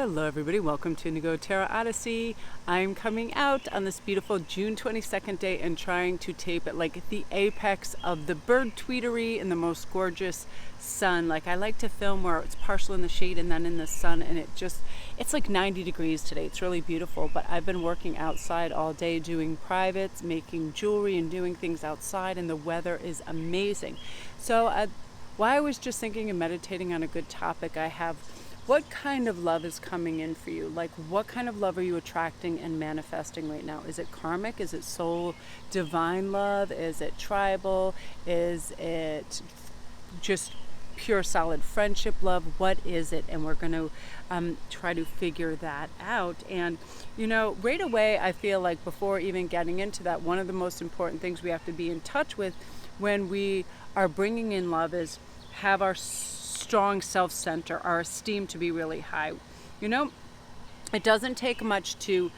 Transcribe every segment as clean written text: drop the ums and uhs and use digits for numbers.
Hello everybody, welcome to Indigo Tarot Odyssey. I'm coming out on this beautiful June 22nd day and trying to tape at like the apex of the bird tweetery and the most gorgeous sun. Like I like to film where it's partial in the shade and then in the sun, and it's like 90 degrees today. It's really beautiful, but I've been working outside all day doing privates, making jewelry and doing things outside, and the weather is amazing. So while I was just thinking and meditating on a good topic, I have what kind of love is coming in for you? Like, what kind of love are you attracting and manifesting right now? Is it karmic? Is it soul divine love? Is it tribal? Is it just pure solid friendship love? What is it? And we're going to try to figure that out. And right away I feel like before even getting into that, one of the most important things we have to be in touch with when we are bringing in love is have our strong self-center, our esteem to be really high. It doesn't take much to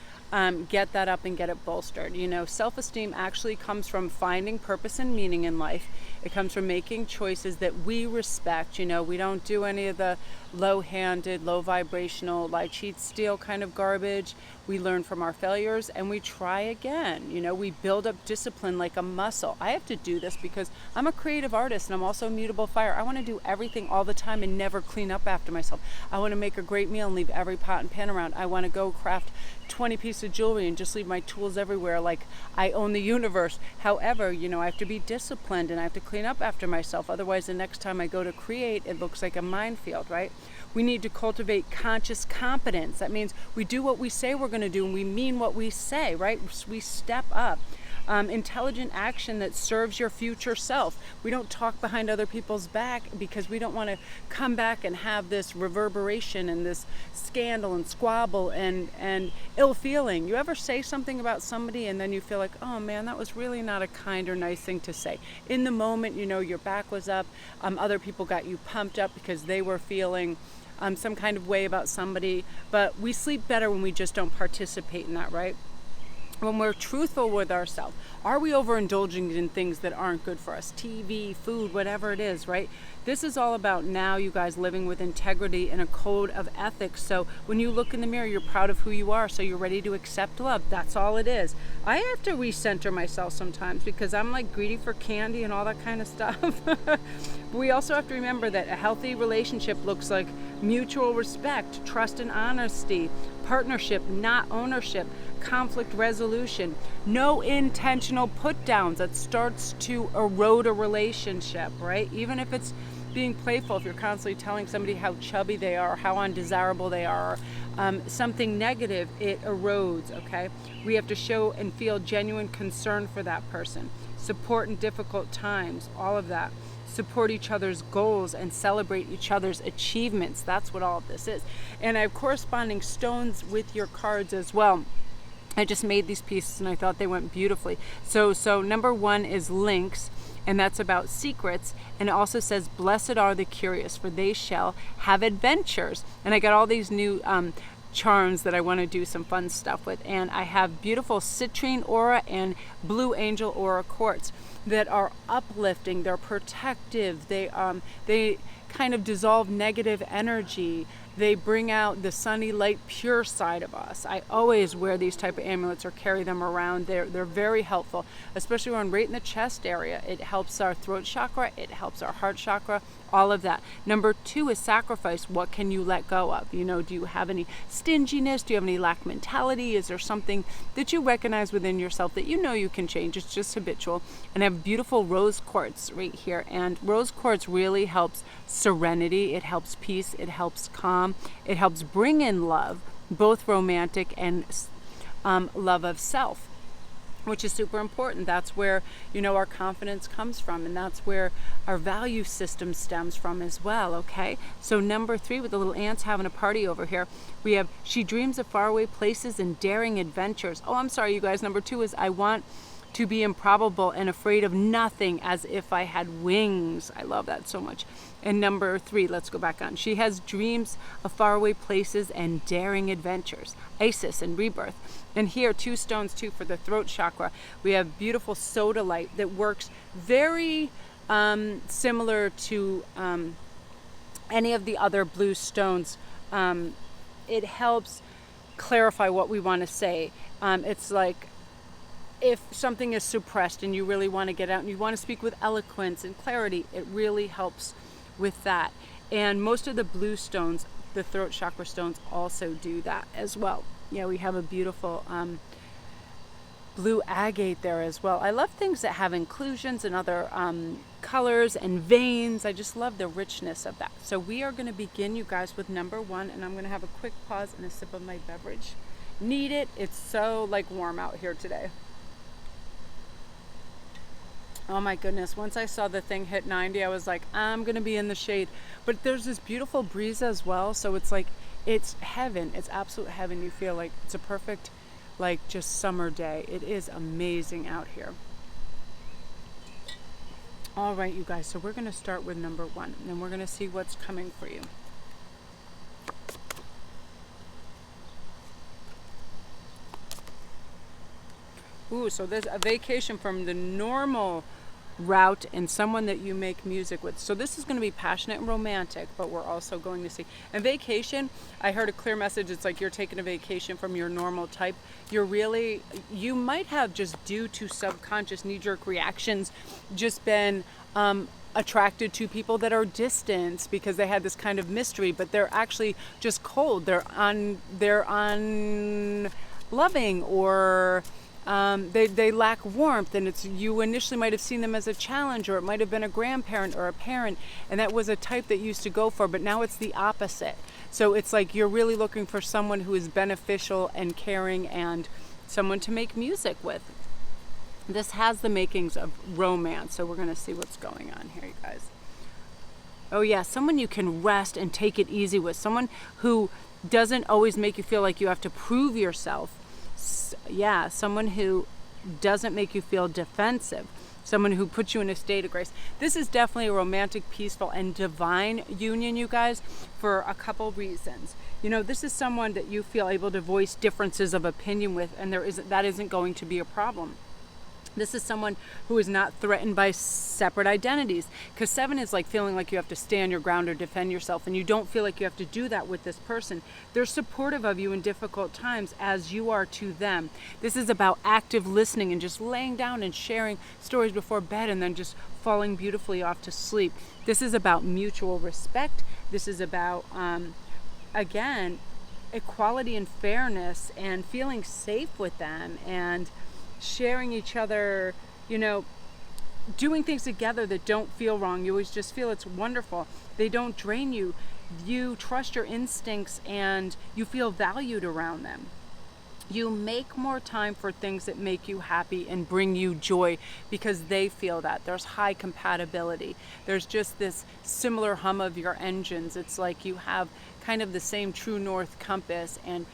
get that up and get it bolstered. Self-esteem actually comes from finding purpose and meaning in life. It comes from making choices that we respect. We don't do any of the low-handed, low vibrational, lie, cheat, steal kind of garbage. We learn from our failures and we try again. We build up discipline like a muscle. I have to do this because I'm a creative artist and I'm also a mutable fire. I want to do everything all the time and never clean up after myself. I want to make a great meal and leave every pot and pan around. I want to go craft 20 pieces of jewelry and just leave my tools everywhere like I own the universe. However, I have to be disciplined and I have to clean up after myself. Otherwise, the next time I go to create, it looks like a minefield, right? We need to cultivate conscious competence. That means we do what we say we're going to do and we mean what we say, right? We step up. Intelligent action that serves your future self. We don't talk behind other people's back because we don't want to come back and have this reverberation and this scandal and squabble and ill feeling. You ever say something about somebody and then you feel like, oh man, that was really not a kind or nice thing to say. In the moment, your back was up. Other people got you pumped up because they were feeling some kind of way about somebody. But we sleep better when we just don't participate in that, right? When we're truthful with ourselves. Are we overindulging in things that aren't good for us? TV, food, whatever it is, right? This is all about now you guys living with integrity and a code of ethics. So when you look in the mirror, you're proud of who you are. So you're ready to accept love. That's all it is. I have to recenter myself sometimes because I'm like greedy for candy and all that kind of stuff. We also have to remember that a healthy relationship looks like mutual respect, trust and honesty, partnership, not ownership, conflict resolution, no intentional put downs that starts to erode a relationship, right? Even if it's being playful, if you're constantly telling somebody how chubby they are, how undesirable they are, something negative, it erodes, okay? We have to show and feel genuine concern for that person, support in difficult times, all of that. Support each other's goals and celebrate each other's achievements. That's what all of this is. And I have corresponding stones with your cards as well. I just made these pieces and I thought they went beautifully. So number one is lynx, and that's about secrets. And it also says, blessed are the curious, for they shall have adventures. And I got all these new charms that I want to do some fun stuff with. And I have beautiful citrine aura and blue angel aura quartz that are uplifting, they're protective, they kind of dissolve negative energy. They bring out the sunny, light, pure side of us. I always wear these type of amulets or carry them around. They're very helpful, especially when right in the chest area. It helps our throat chakra. It helps our heart chakra, all of that. Number two is sacrifice. What can you let go of? Do you have any stinginess? Do you have any lack mentality? Is there something that you recognize within yourself that you can change? It's just habitual. And I have beautiful rose quartz right here. And rose quartz really helps serenity. It helps peace. It helps calm. It helps bring in love, both romantic and love of self, which is super important. That's where, our confidence comes from, and that's where our value system stems from as well, okay? So number three, with the little ants having a party over here, we have, she dreams of faraway places and daring adventures. Oh, I'm sorry, you guys. Number two is, I want to be improbable and afraid of nothing as if I had wings. I love that so much. And number three, let's go back on. She has dreams of faraway places and daring adventures. Isis and rebirth. And here, two stones too for the throat chakra. We have beautiful sodalite that works very similar to any of the other blue stones it helps clarify what we want to say. It's like if something is suppressed and you really want to get out and you want to speak with eloquence and clarity, it really helps with that. And most of the blue stones, the throat chakra stones, also do that as well. Yeah, we have a beautiful blue agate there as well. I love things that have inclusions and other colors and veins. I just love the richness of that. So we are going to begin, you guys, with number 1, and I'm going to have a quick pause and a sip of my beverage. Need it. It's so like warm out here today. Oh my goodness, once I saw the thing hit 90, I was like, I'm going to be in the shade. But there's this beautiful breeze as well, so it's like, it's heaven. It's absolute heaven. You feel like it's a perfect, like, just summer day. It is amazing out here. All right, you guys, so we're going to start with number 1, and we're going to see what's coming for you. Ooh, so there's a vacation from the normal route and someone that you make music with. So this is going to be passionate and romantic, but we're also going to see. And vacation, I heard a clear message. It's like you're taking a vacation from your normal type. You might have, just due to subconscious knee-jerk reactions, just been attracted to people that are distant because they had this kind of mystery, but they're actually just cold. They're unloving, or they lack warmth, and you initially might have seen them as a challenge, or it might have been a grandparent or a parent, and that was a type that you used to go for, but now it's the opposite. So it's like you're really looking for someone who is beneficial and caring and someone to make music with. This has the makings of romance, so we're going to see what's going on here, you guys. Oh yeah, someone you can rest and take it easy with, someone who doesn't always make you feel like you have to prove yourself. Yeah, someone who doesn't make you feel defensive, someone who puts you in a state of grace. This is definitely a romantic, peaceful, and divine union, you guys, for a couple reasons. You know, this is someone that you feel able to voice differences of opinion with, and that isn't going to be a problem. This is someone who is not threatened by separate identities, because 7 is like feeling like you have to stand your ground or defend yourself, and you don't feel like you have to do that with this person. They're supportive of you in difficult times as you are to them. This is about active listening and just laying down and sharing stories before bed and then just falling beautifully off to sleep. This is about mutual respect. This is about, again, equality and fairness and feeling safe with them and sharing each other, you know, doing things together that don't feel wrong. You always just feel it's wonderful. They don't drain you. You trust your instincts and you feel valued around them. You make more time for things that make you happy and bring you joy because they feel that. There's high compatibility. There's just this similar hum of your engines. It's like you have kind of the same true north compass, and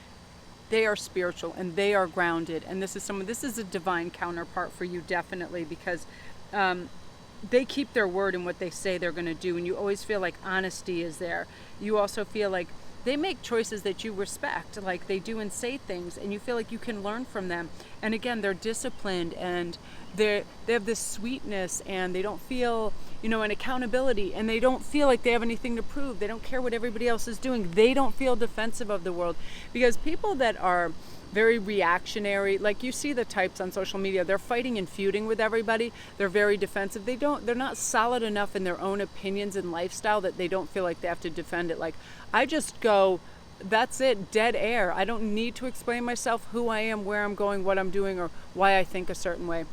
they are spiritual and they are grounded. And this is a divine counterpart for you, definitely, because they keep their word in what they say they're going to do. And you always feel like honesty is there. You also feel like they make choices that you respect, like they do and say things, and you feel like you can learn from them. And again, they're disciplined and they have this sweetness, and they don't feel, you know, an accountability, and they don't feel like they have anything to prove. They don't care what everybody else is doing. They don't feel defensive of the world, because people that are very reactionary, like you see the types on social media, they're fighting and feuding with everybody. They're very defensive. They're not solid enough in their own opinions and lifestyle that they don't feel like they have to defend it. Like, I just go, that's it, dead air. I don't need to explain myself, who I am, where I'm going, what I'm doing, or why I think a certain way.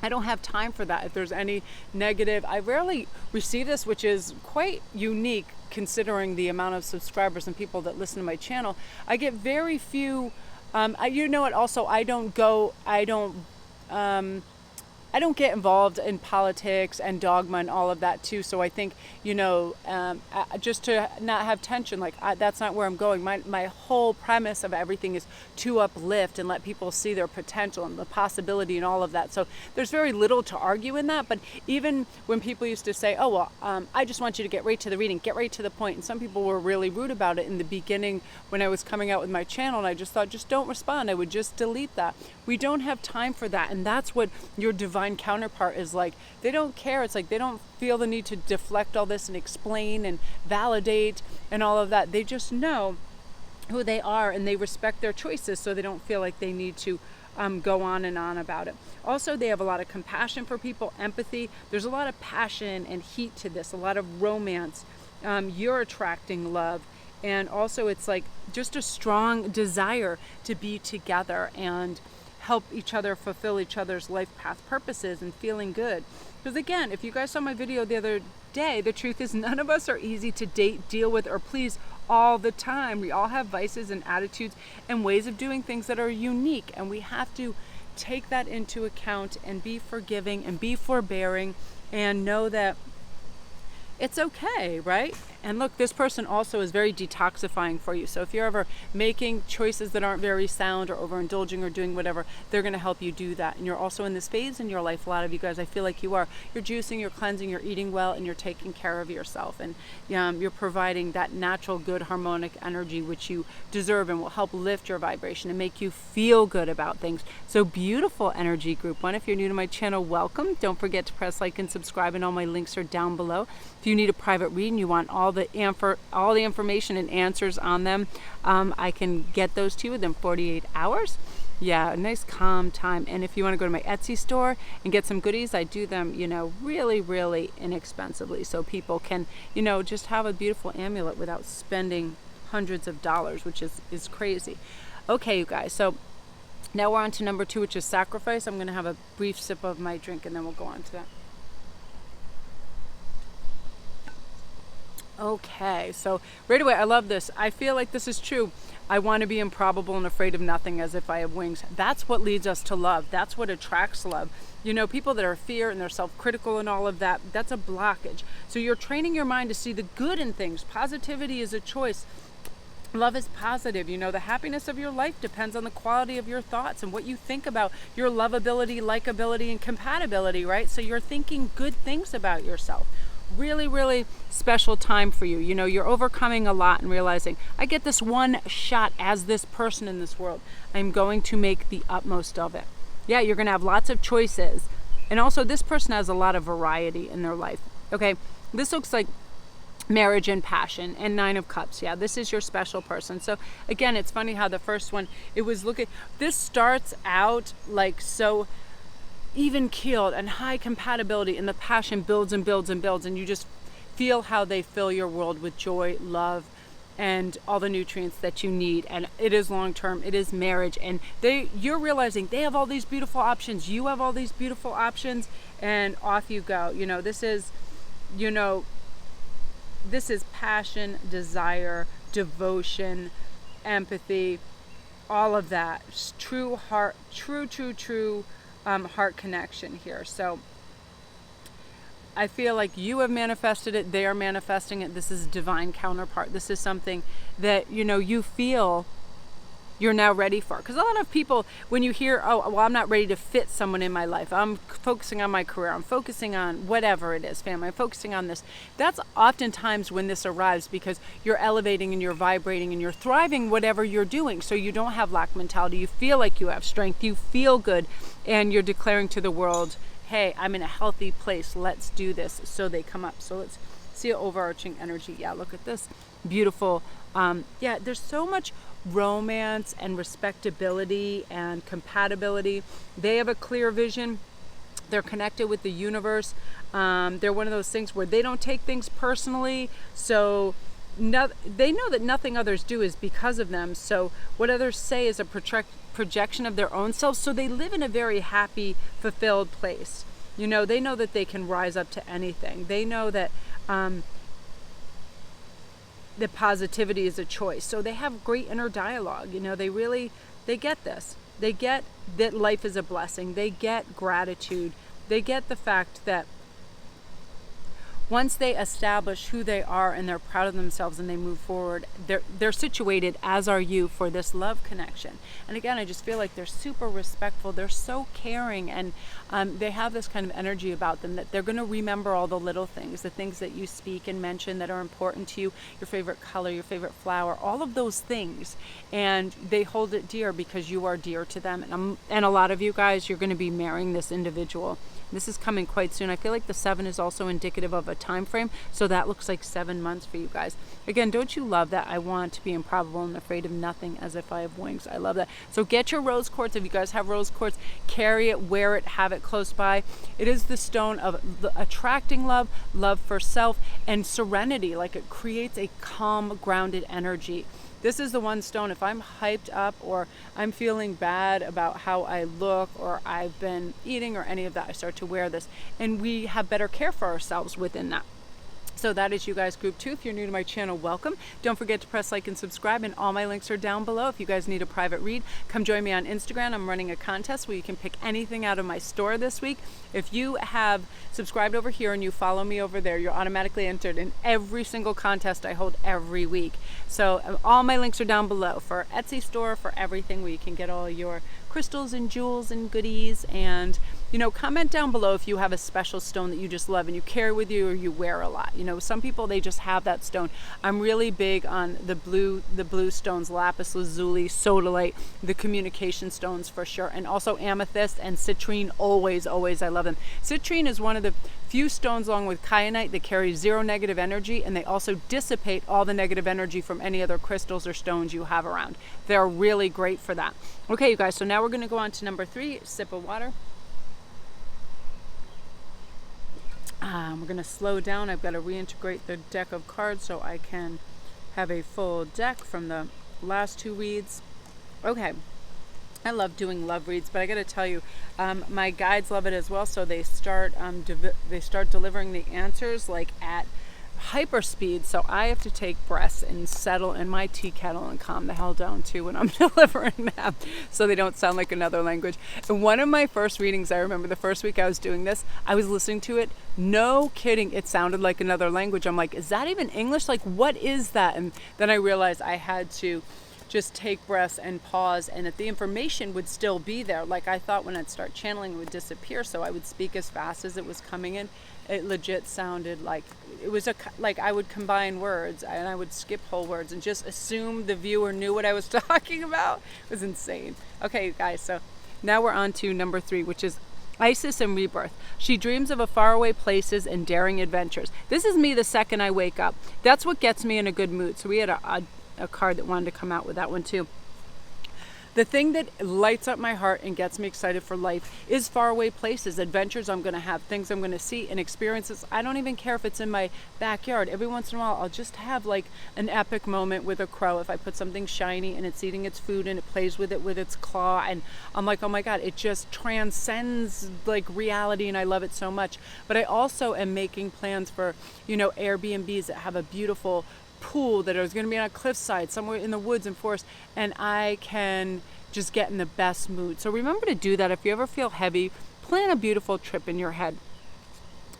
I don't have time for that. If there's any negative, I rarely receive this, which is quite unique considering the amount of subscribers and people that listen to my channel. I get very few. You know what? Also, I don't get involved in politics and dogma and all of that too. So I think, you know, just to not have tension, like that's not where I'm going. My whole premise of everything is to uplift and let people see their potential and the possibility and all of that. So there's very little to argue in that. But even when people used to say, oh, well, I just want you to get right to the reading, get right to the point. And some people were really rude about it in the beginning when I was coming out with my channel. And I just thought, just don't respond. I would just delete that. We don't have time for that. And that's what your divine counterpart is like. They don't care. It's like they don't feel the need to deflect all this and explain and validate and all of that. They just know who they are, and they respect their choices, so they don't feel like they need to go on and on about it. Also, they have a lot of compassion for people, empathy. There's a lot of passion and heat to this, a lot of romance. You're attracting love. And also it's like just a strong desire to be together and help each other fulfill each other's life path purposes and feeling good. Because again, if you guys saw my video the other day, the truth is none of us are easy to date, deal with, or please all the time. We all have vices and attitudes and ways of doing things that are unique, and we have to take that into account and be forgiving and be forbearing and know that it's okay, right? And look, this person also is very detoxifying for you. So if you're ever making choices that aren't very sound or overindulging or doing whatever, they're going to help you do that. And you're also in this phase in your life, a lot of you guys, I feel like you are. You're juicing, you're cleansing, you're eating well, and you're taking care of yourself. And you're providing that natural, good, harmonic energy which you deserve and will help lift your vibration and make you feel good about things. So beautiful energy, group one. If you're new to my channel, welcome. Don't forget to press like and subscribe, and all my links are down below. If you need a private reading, you want all the information and answers on them, I can get those to you within 48 hours. Yeah, a nice calm time. And if you want to go to my Etsy store and get some goodies, I do them, really, really inexpensively, so people can, just have a beautiful amulet without spending hundreds of dollars, which is crazy. Okay, you guys, so now we're on to number 2, which is sacrifice. I'm going to have a brief sip of my drink and then we'll go on to that. Okay, so right away, I love this. I feel like this is true. I want to be improbable and afraid of nothing, as if I have wings. That's what leads us to love. That's what attracts love. People that are fear and they're self-critical and all of that, that's a blockage. So you're training your mind to see the good in things. Positivity is a choice. Love is positive. The happiness of your life depends on the quality of your thoughts and what you think about your lovability, likability, and compatibility, right? So you're thinking good things about yourself. Really, really special time for you. You're overcoming a lot and realizing, I get this one shot as this person in this world. I'm going to make the utmost of it. Yeah, you're going to have lots of choices. And also, this person has a lot of variety in their life. Okay, this looks like marriage and passion and 9 of Cups. Yeah, this is your special person. So again, it's funny how the first one, this starts out like so even keeled and high compatibility, and the passion builds and builds and builds, and you just feel how they fill your world with joy, love, and all the nutrients that you need. And it is long term, it is marriage, and you're realizing they have all these beautiful options, you have all these beautiful options, and off you go. This is passion, desire, devotion, empathy, all of that. True heart, true heart connection here. So I feel like you have manifested it, they are manifesting it. This is divine counterpart. This is something that you feel you're now ready for. Because a lot of people, when you hear, oh, well, I'm not ready to fit someone in my life, I'm focusing on my career, I'm focusing on whatever it is, family, I'm focusing on this. That's oftentimes when this arrives, because you're elevating and you're vibrating and you're thriving whatever you're doing. So you don't have lack mentality. You feel like you have strength, you feel good, and you're declaring to the world, hey, I'm in a healthy place, let's do this. So they come up. So let's see an overarching energy. Yeah, look at this. Beautiful. Yeah, there's so much romance and respectability and compatibility. They have a clear vision. They're connected with the universe. They're one of those things where they don't take things personally. So they know that nothing others do is because of them. So what others say is a projection of their own selves. So they live in a very happy, fulfilled place. They know that they can rise up to anything. They know that the positivity is a choice. So they have great inner dialogue. They get this. They get that life is a blessing. They get gratitude. They get the fact that once they establish who they are and they're proud of themselves and they move forward, they're situated, as are you, for this love connection. And again, I just feel like they're super respectful. They're so caring, and they have this kind of energy about them that they're going to remember all the little things, the things that you speak and mention that are important to you, your favorite color, your favorite flower, all of those things. And they hold it dear because you are dear to them. And a lot of you guys, you're going to be marrying this individual. This is coming quite soon. I feel like the 7 is also indicative of a time frame. So that looks like 7 months for you guys. Again, don't you love that? I want to be improbable and afraid of nothing as if I have wings. I love that. So get your rose quartz. If you guys have rose quartz, carry it, wear it, have it close by. It is the stone of attracting love, love for self, and serenity. Like, it creates a calm, grounded energy. This is the one stone, if I'm hyped up or I'm feeling bad about how I look or I've been eating or any of that, I start to wear this, and we have better care for ourselves within that. So that is you guys group 2. If you're new to my channel, welcome. Don't forget to press like and subscribe, and all my links are down below. If you guys need a private read, come join me on Instagram. I'm running a contest where you can pick anything out of my store this week. If you have subscribed over here and you follow me over there, you're automatically entered in every single contest I hold every week. So all my links are down below for Etsy store, for everything where you can get all your crystals and jewels and goodies. And comment down below if you have a special stone that you just love and you carry with you or you wear a lot. Some people, they just have that stone. I'm really big on the blue stones, lapis lazuli, sodalite, the communication stones for sure, and also amethyst and citrine. Always I love them. Citrine is one of the few stones, along with kyanite, that carry zero negative energy, and they also dissipate all the negative energy from any other crystals or stones you have around. They're really great for that. Okay, you guys, so now we're going to go on to number 3. Sip of water. We're going to slow down. I've got to reintegrate the deck of cards so I can have a full deck from the last 2 reads. Okay. I love doing love reads, but I got to tell you, my guides love it as well. So they start delivering the answers like at hyper speed. So I have to take breaths and settle in my tea kettle and calm the hell down too when I'm delivering them, so they don't sound like another language. And one of my first readings, I remember the first week I was doing this, I was listening to it. No kidding, it sounded like another language. I'm like, is that even English? Like, what is that? And then I realized I had to just take breaths and pause, and that the information would still be there. Like, I thought when I'd start channeling, it would disappear, so I would speak as fast as it was coming in. It legit sounded like it was like I would combine words and I would skip whole words and just assume the viewer knew what I was talking about. It was insane. Okay, guys, so now we're on to number 3, which is Isis and Rebirth. She dreams of faraway places and daring adventures. This is me the second I wake up. That's what gets me in a good mood. So we had a card that wanted to come out with that one too. The thing that lights up my heart and gets me excited for life is faraway places, adventures I'm going to have, things I'm going to see and experiences. I don't even care if it's in my backyard. Every once in a while, I'll just have like an epic moment with a crow. If I put something shiny and it's eating its food and it plays with it with its claw, and I'm like, oh my God, it just transcends like reality, and I love it so much. But I also am making plans for, Airbnbs that have a beautiful pool that is going to be on a cliffside somewhere in the woods and forest, and I can just get in the best mood. So remember to do that. If you ever feel heavy, plan a beautiful trip in your head.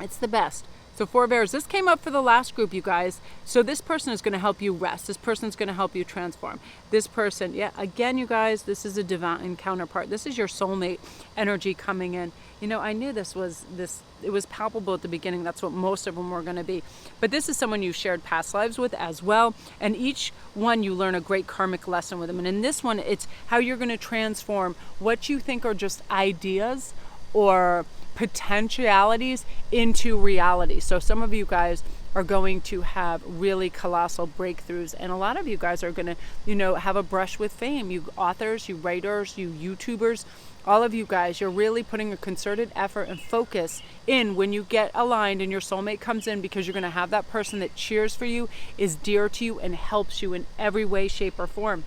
It's the best. So 4 bears, this came up for the last group, you guys. So this person is going to help you rest. This person is going to help you transform. This person, again, you guys, this is a divine counterpart. This is your soulmate energy coming in. I knew it was palpable at the beginning. That's what most of them were going to be. But this is someone you shared past lives with as well. And each one you learn a great karmic lesson with them. And in this one, it's how you're going to transform what you think are just ideas or potentialities into reality. So some of you guys are going to have really colossal breakthroughs, and a lot of you guys are going to have a brush with fame. You authors, you writers, you YouTubers, all of you guys, you're really putting a concerted effort and focus in when you get aligned and your soulmate comes in, because you're going to have that person that cheers for you, is dear to you, and helps you in every way, shape, or form.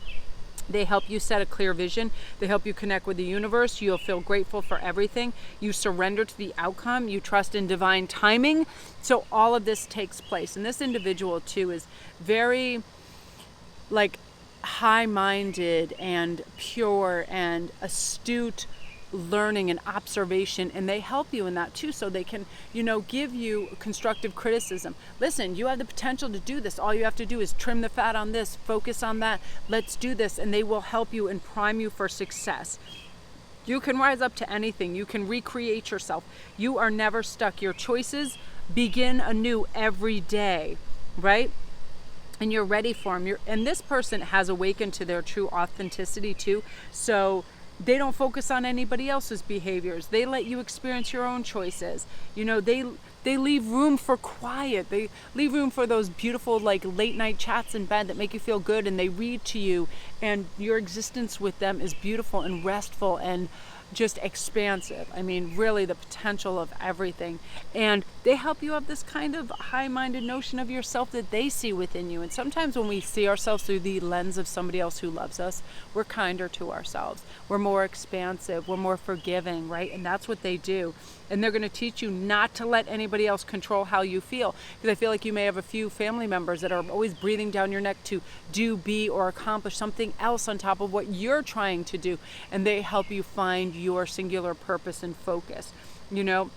They help you set a clear vision. They help you connect with the universe. You'll feel grateful for everything. You surrender to the outcome. You trust in divine timing. So all of this takes place. And this individual too is very high-minded and pure and astute learning and observation, and they help you in that too, so they can give you constructive criticism. Listen, you have the potential to do this. All you have to do is trim the fat on this, focus on that, let's do this, and they will help you and prime you for success. You can rise up to anything. You can recreate yourself. You are never stuck. Your choices begin anew every day, right? And you're ready for them. And this person has awakened to their true authenticity too, so they don't focus on anybody else's behaviors. They let you experience your own choices. They leave room for quiet. They leave room for those beautiful like late night chats in bed that make you feel good, and they read to you, and your existence with them is beautiful and restful and just expansive. I mean, really the potential of everything. And they help you have this kind of high-minded notion of yourself that they see within you. And sometimes when we see ourselves through the lens of somebody else who loves us, we're kinder to ourselves. We're more expansive. We're more forgiving, right? And that's what they do. And they're going to teach you not to let anybody else control how you feel. Because I feel like you may have a few family members that are always breathing down your neck to do, be, or accomplish something else on top of what you're trying to do. And they help you find your singular purpose and focus, you know?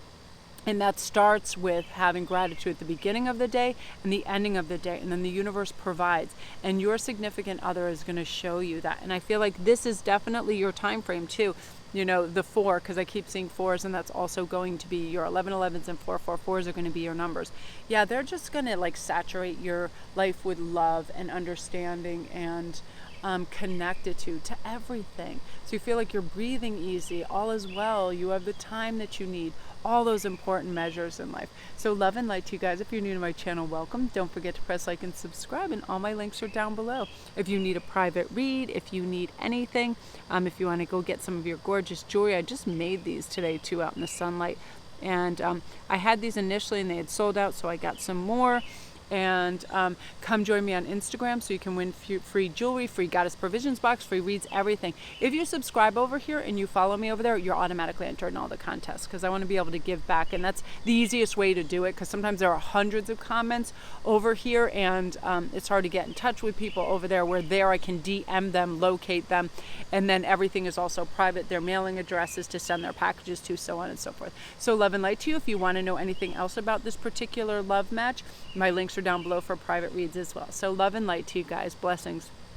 And that starts with having gratitude at the beginning of the day and the ending of the day. And then the universe provides. And your significant other is going to show you that. And I feel like this is definitely your time frame too. You know, the 4, because I keep seeing 4s, and that's also going to be your 1111s, and 444s are going to be your numbers. Yeah, they're just going to like saturate your life with love and understanding and connectitude to everything. So you feel like you're breathing easy, all is well, you have the time that you need, all those important measures in life. So love and light to you guys. If you're new to my channel, welcome. Don't forget to press like and subscribe, and all my links are down below. If you need a private read, if you need anything, if you want to go get some of your gorgeous jewelry, I just made these today too out in the sunlight. And I had these initially and they had sold out, so I got some more. And come join me on Instagram so you can win free jewelry, free goddess provisions box, free reads, everything. If you subscribe over here and you follow me over there, you're automatically entered in all the contests, because I want to be able to give back. And that's the easiest way to do it, because sometimes there are hundreds of comments over here, and it's hard to get in touch with people over there, where there I can DM them, locate them, and then everything is also private, their mailing addresses to send their packages to, so on and so forth. So love and light to you. If you want to know anything else about this particular love match, my links are down below for private reads as well. So love and light to you guys. Blessings.